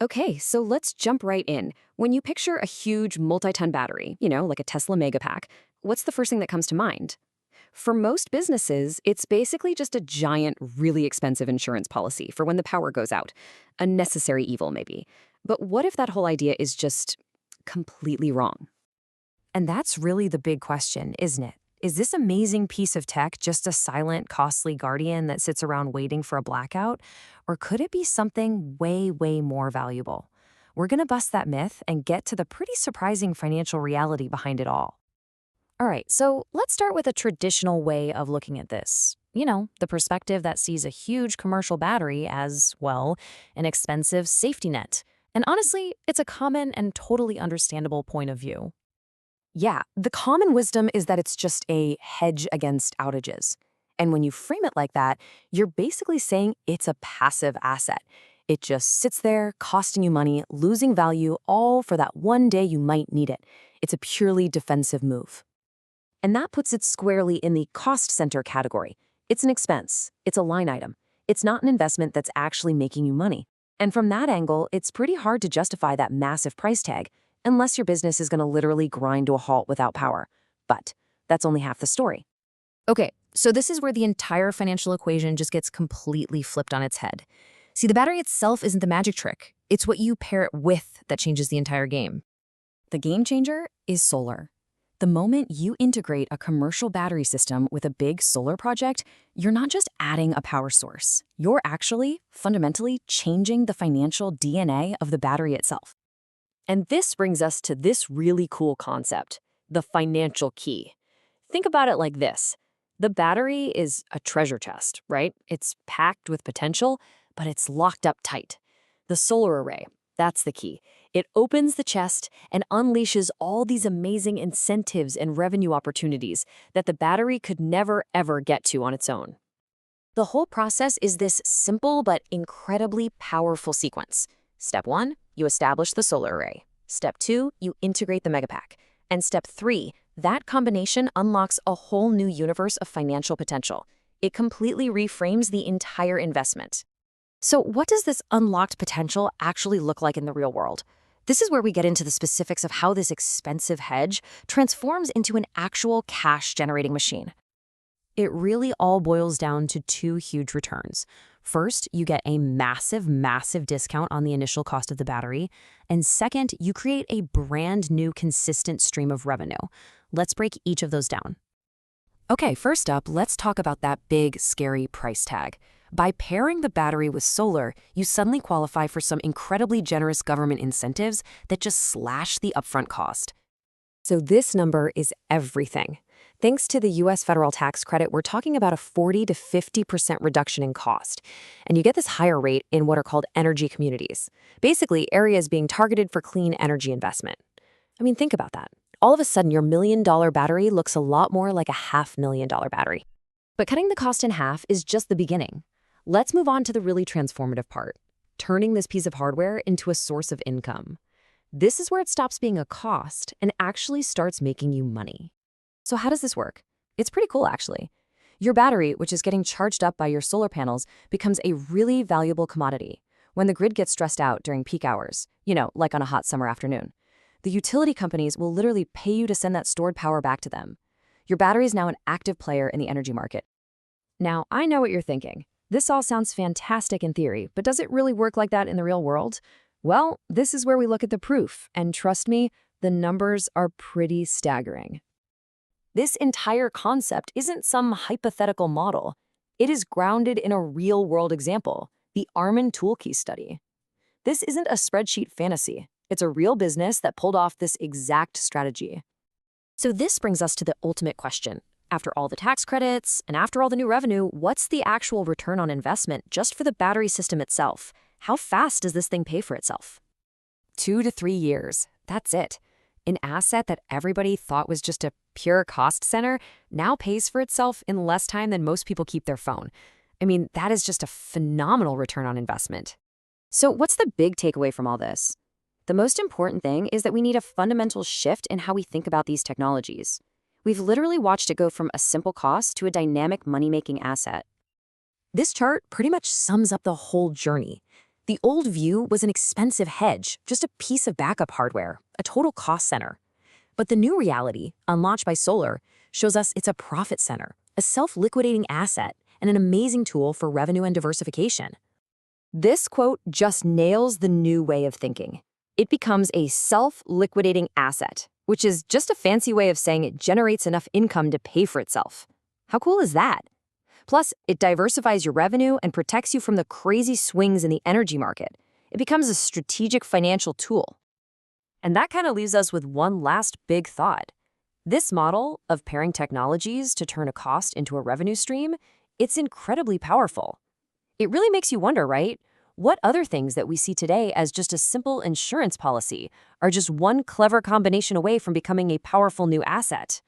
Okay, so let's jump right in. When you picture a huge multi-ton battery, like a Tesla Megapack, what's the first thing that comes to mind? For most businesses, it's basically just a giant, really expensive insurance policy for when the power goes out. A necessary evil, maybe. But what if that whole idea is just completely wrong? And that's really the big question, isn't it? Is this amazing piece of tech just a silent, costly guardian that sits around waiting for a blackout? Or could it be something way, way more valuable? We're going to bust that myth and get to the pretty surprising financial reality behind it all. All right, so let's start with a traditional way of looking at this. The perspective that sees a huge commercial battery as, well, an expensive safety net. And honestly, it's a common and totally understandable point of view. Yeah, the common wisdom is that it's just a hedge against outages. And when you frame it like that, you're basically saying it's a passive asset. It just sits there, costing you money, losing value, all for that one day you might need it. It's a purely defensive move. And that puts it squarely in the cost center category. It's an expense. It's a line item. It's not an investment that's actually making you money. And from that angle, it's pretty hard to justify that massive price tag, unless your business is going to literally grind to a halt without power. But that's only half the story. Okay, so this is where the entire financial equation just gets completely flipped on its head. See, the battery itself isn't the magic trick. It's what you pair it with that changes the entire game. The game changer is solar. The moment you integrate a commercial battery system with a big solar project, you're not just adding a power source. You're actually, fundamentally, changing the financial DNA of the battery itself. And this brings us to this really cool concept, the financial key. Think about it like this. The battery is a treasure chest, right? It's packed with potential, but it's locked up tight. The solar array, that's the key. It opens the chest and unleashes all these amazing incentives and revenue opportunities that the battery could never, ever get to on its own. The whole process is this simple but incredibly powerful sequence. Step 1, you establish the solar array. Step 2, you integrate the Megapack. And step 3, that combination unlocks a whole new universe of financial potential. It completely reframes the entire investment. So what does this unlocked potential actually look like in the real world? This is where we get into the specifics of how this expensive hedge transforms into an actual cash-generating machine. It really all boils down to two huge returns. First, you get a massive, massive discount on the initial cost of the battery. And second, you create a brand new consistent stream of revenue. Let's break each of those down. Okay, first up, let's talk about that big, scary price tag. By pairing the battery with solar, you suddenly qualify for some incredibly generous government incentives that just slash the upfront cost. So this number is everything. Thanks to the U.S. federal tax credit, we're talking about a 40 to 50% reduction in cost. And you get this higher rate in what are called energy communities, basically areas being targeted for clean energy investment. I mean, think about that. All of a sudden, your $1 million battery looks a lot more like a $500,000 battery. But cutting the cost in half is just the beginning. Let's move on to the really transformative part, turning this piece of hardware into a source of income. This is where it stops being a cost and actually starts making you money. So how does this work? It's pretty cool, actually. Your battery, which is getting charged up by your solar panels, becomes a really valuable commodity. When the grid gets stressed out during peak hours, like on a hot summer afternoon, the utility companies will literally pay you to send that stored power back to them. Your battery is now an active player in the energy market. Now, I know what you're thinking. This all sounds fantastic in theory, but does it really work like that in the real world? Well, this is where we look at the proof, and trust me, the numbers are pretty staggering. This entire concept isn't some hypothetical model. It is grounded in a real-world example, the Armin Toolkey study. This isn't a spreadsheet fantasy. It's a real business that pulled off this exact strategy. So this brings us to the ultimate question. After all the tax credits and after all the new revenue, what's the actual return on investment just for the battery system itself? How fast does this thing pay for itself? 2 to 3 years. That's it. An asset that everybody thought was just a pure cost center now pays for itself in less time than most people keep their phone. I mean, that is just a phenomenal return on investment. So what's the big takeaway from all this? The most important thing is that we need a fundamental shift in how we think about these technologies. We've literally watched it go from a simple cost to a dynamic money-making asset. This chart pretty much sums up the whole journey. The old view was an expensive hedge, just a piece of backup hardware, a total cost center. But the new reality, unlaunched by solar, shows us it's a profit center, a self-liquidating asset, and an amazing tool for revenue and diversification. This quote just nails the new way of thinking. It becomes a self-liquidating asset, which is just a fancy way of saying it generates enough income to pay for itself. How cool is that? Plus, it diversifies your revenue and protects you from the crazy swings in the energy market. It becomes a strategic financial tool. And that kind of leaves us with one last big thought. This model of pairing technologies to turn a cost into a revenue stream, it's incredibly powerful. It really makes you wonder, right? What other things that we see today as just a simple insurance policy are just one clever combination away from becoming a powerful new asset?